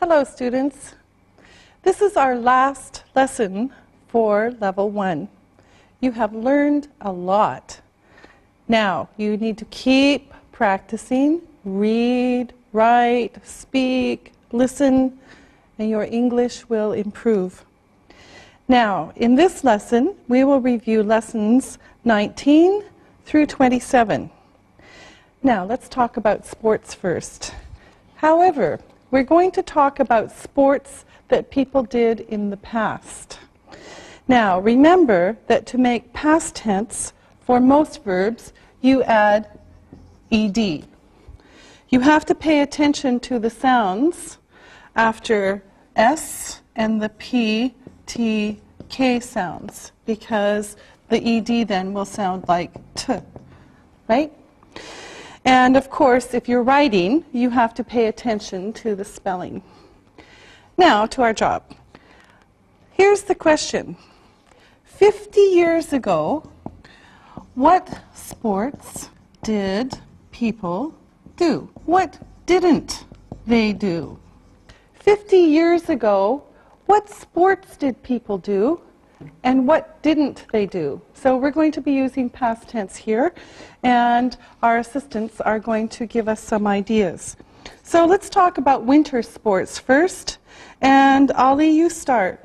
Hello, students. This is our last lesson for Level 1. You have learned a lot. Now, you need to keep practicing, read, write, speak, listen, and your English will improve. Now, in this lesson, we will review lessons 19 through 27. Now, let's talk about sports first. However, we're going to talk about sports that people did in the past. Now, remember that to make past tense for most verbs, you add ed. You have to pay attention to the sounds after S and the P, T, K sounds, because the ed then will sound like T, right? And of course, if you're writing, you have to pay attention to the spelling. Now, to our job. Here's the question. 50 years ago, what sports did people do? What didn't they do? 50 years ago, what sports did people do? And what didn't they do? So we're going to be using past tense here, and our assistants are going to give us some ideas. So let's talk about winter sports first, and Ali, you start.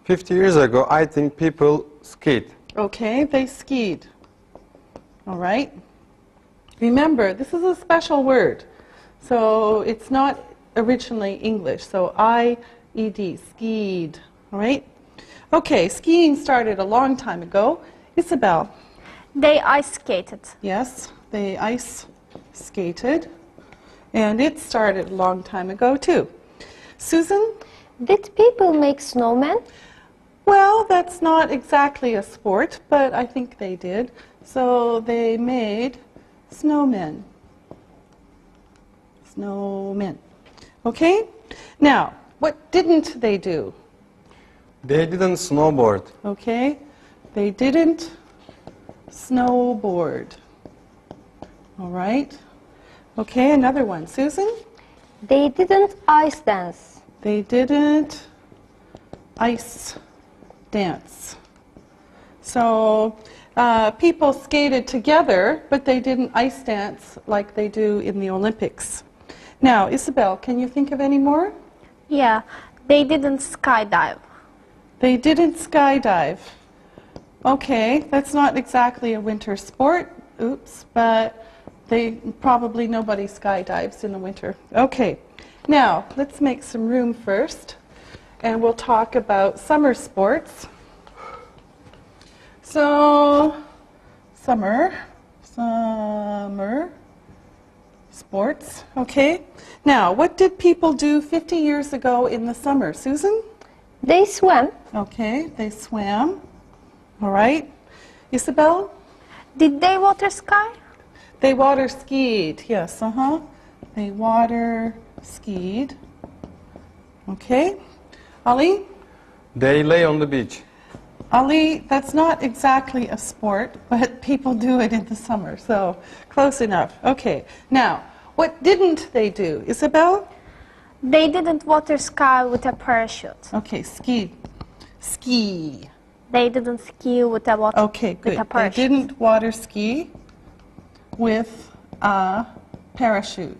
50 years ago, I think people skied. Okay, they skied. All right. Remember, this is a special word, so it's not originally English, so I-E-D, skied, all right? Okay, skiing started a long time ago. Isabel. They ice skated. Yes, they ice skated. And it started a long time ago, too. Susan? Did people make snowmen? Well, that's not exactly a sport, but I think they did. So they made snowmen. Snowmen. Okay? Now, what didn't they do? They didn't snowboard. Okay, they didn't snowboard. All right. Okay, another one. Susan? They didn't ice dance. They didn't ice dance. So people skated together, but they didn't ice dance like they do in the Olympics. Now, Isabel, can you think of any more? Yeah, they didn't skydive. They didn't skydive. Okay, that's not exactly a winter sport. Oops, but probably nobody skydives in the winter. Okay, now let's make some room first, and we'll talk about summer sports. So, summer sports, okay. Now, what did people do 50 years ago in the summer? Susan? They swam. Okay, they swam. All right. Isabel? Did they water ski? They water skied. Yes, They water skied. Okay. Ali? They lay on the beach. Ali, that's not exactly a sport, but people do it in the summer, so close enough. Okay. Now, what didn't they do? Isabel? They didn't water ski with a parachute. Okay, ski. Ski. They didn't ski with a Okay, good. with a parachute. They didn't water ski with a parachute.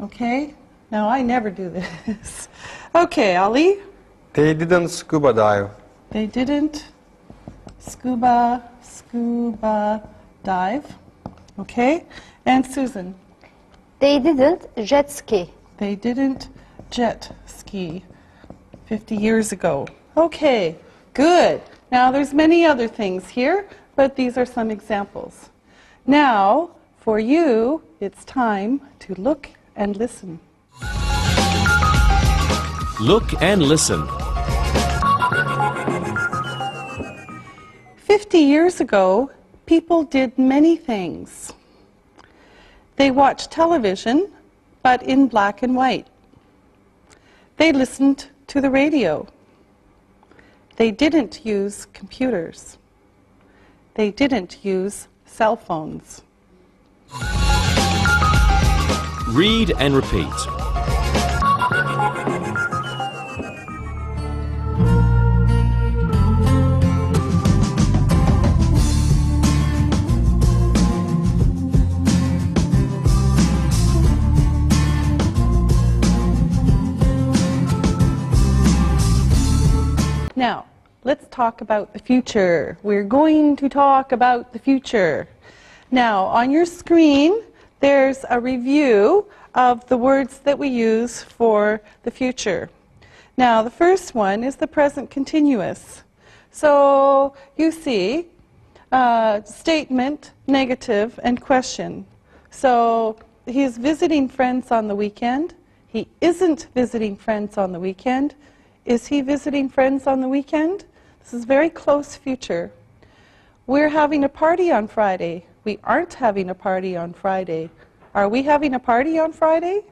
Okay? Now, I never do this. Okay, Ali? They didn't scuba dive. They didn't scuba dive. Okay? And Susan? They didn't jet ski. They didn't jet ski 50 years ago. Okay, good. Now there's many other things here, but these are some examples. Now, for you, it's time to look and listen. Look and listen. 50 years ago, people did many things. They watched television, but in black and white. They listened to the radio. They didn't use computers. They didn't use cell phones. Read and repeat. Now, let's talk about the future. We're going to talk about the future. Now, on your screen, there's a review of the words that we use for the future. Now, the first one is the present continuous. So, you see statement, negative, and question. So, he is visiting friends on the weekend. He isn't visiting friends on the weekend. Is he visiting friends on the weekend? This is very close future. We're having a party on Friday. We aren't having a party on Friday. Are we having a party on Friday?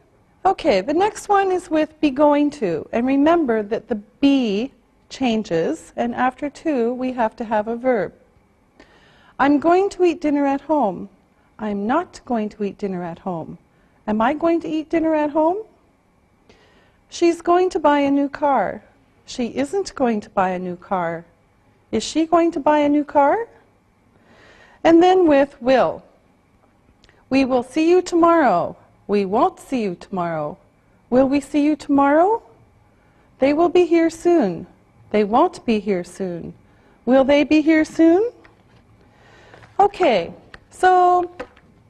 Okay, the next one is with be going to. And remember that the be changes, and after to, we have to have a verb. I'm going to eat dinner at home. I'm not going to eat dinner at home. Am I going to eat dinner at home? She's going to buy a new car. She isn't going to buy a new car. Is she going to buy a new car? And then with will. We will see you tomorrow. We won't see you tomorrow. Will we see you tomorrow? They will be here soon. They won't be here soon. Will they be here soon? Okay, so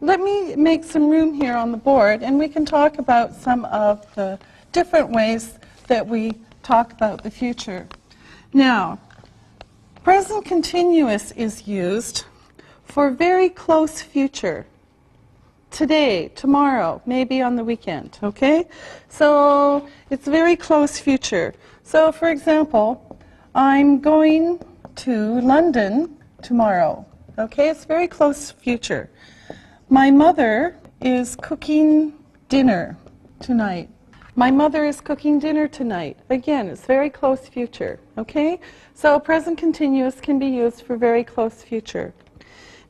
let me make some room here on the board, and we can talk about some of the different ways that we talk about the future. Now, present continuous is used for very close future. Today, tomorrow, maybe on the weekend, okay? So it's very close future. So for example, I'm going to London tomorrow, okay? It's very close future. My mother is cooking dinner tonight. My mother is cooking dinner tonight. Again, it's very close future, okay? So present continuous can be used for very close future.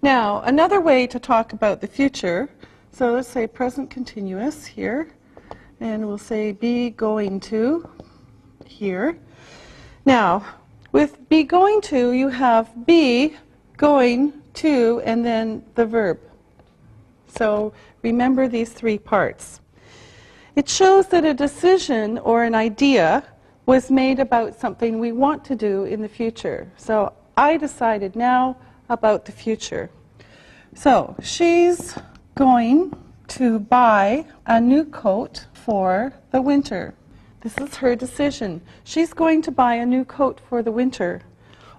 Now, another way to talk about the future, so let's say present continuous here, and we'll say be going to here. Now, with be going to, you have be, going to, and then the verb. So remember these three parts. It shows that a decision or an idea was made about something we want to do in the future. So I decided now about the future. So she's going to buy a new coat for the winter. This is her decision. She's going to buy a new coat for the winter.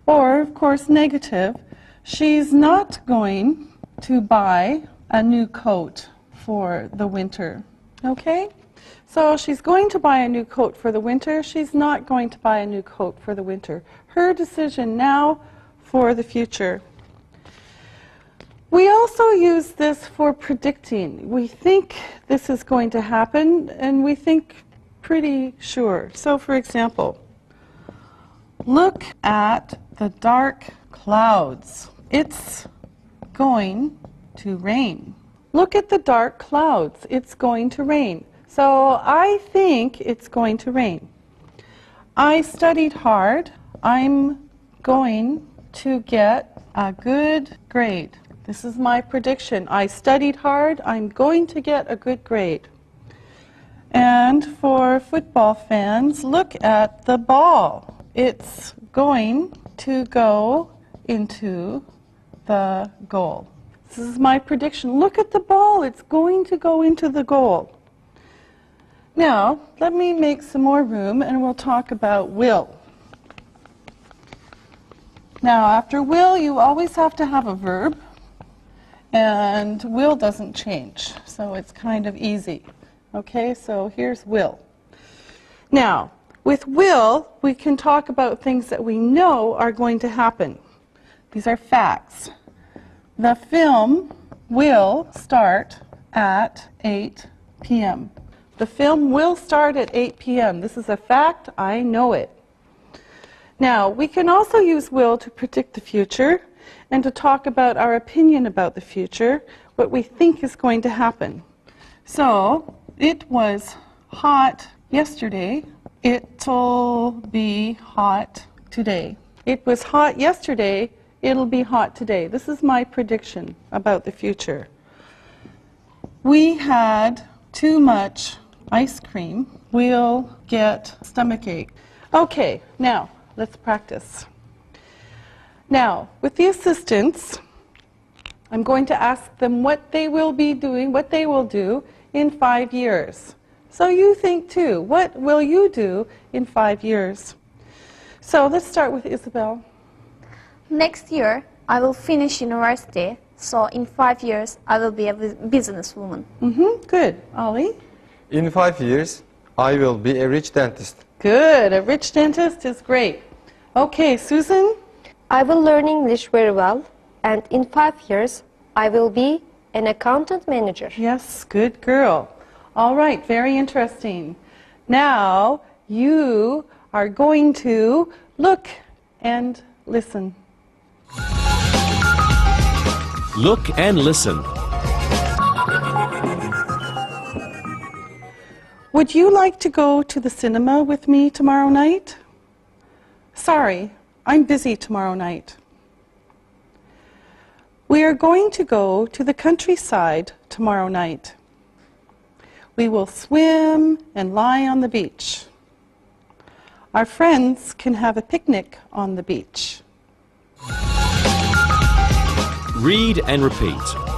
Or, of course, negative. She's not going to buy a new coat for the winter. Okay? So she's going to buy a new coat for the winter. She's not going to buy a new coat for the winter. Her decision now for the future. We also use this for predicting. We think this is going to happen, and we think pretty sure. So for example, look at the dark clouds. It's going to rain. Look at the dark clouds. It's going to rain. So I think it's going to rain. I studied hard. I'm going to get a good grade. This is my prediction. I studied hard. I'm going to get a good grade. And for football fans, look at the ball. It's going to go into the goal. This is my prediction. Look at the ball. It's going to go into the goal. Now, let me make some more room and we'll talk about will. Now, after will, you always have to have a verb, and will doesn't change, so it's kind of easy. Okay, so here's will. Now, with will, we can talk about things that we know are going to happen. These are facts. The film will start at 8 p.m. The film will start at 8 p.m. This is a fact. I know it. Now, we can also use will to predict the future and to talk about our opinion about the future, what we think is going to happen. So it was hot yesterday. It'll be hot today. It was hot yesterday. It'll be hot today. This is my prediction about the future. We had too much ice cream. We'll get stomachache. Okay, now let's practice. Now, with the assistants, I'm going to ask them what they will be doing, what they will do in 5 years. So you think too, what will you do in 5 years? So let's start with Isabel. Next year, I will finish university, so in 5 years, I will be a businesswoman. Good. Ollie? In 5 years, I will be a rich dentist. Good. A rich dentist is great. Okay, Susan? I will learn English very well, and in 5 years, I will be an accountant manager. Yes, good girl. All right, very interesting. Now you are going to look and listen. Look and listen. Would you like to go to the cinema with me tomorrow night? Sorry, I'm busy tomorrow night. We are going to go to the countryside tomorrow night. We will swim and lie on the beach. Our friends can have a picnic on the beach. Read and repeat.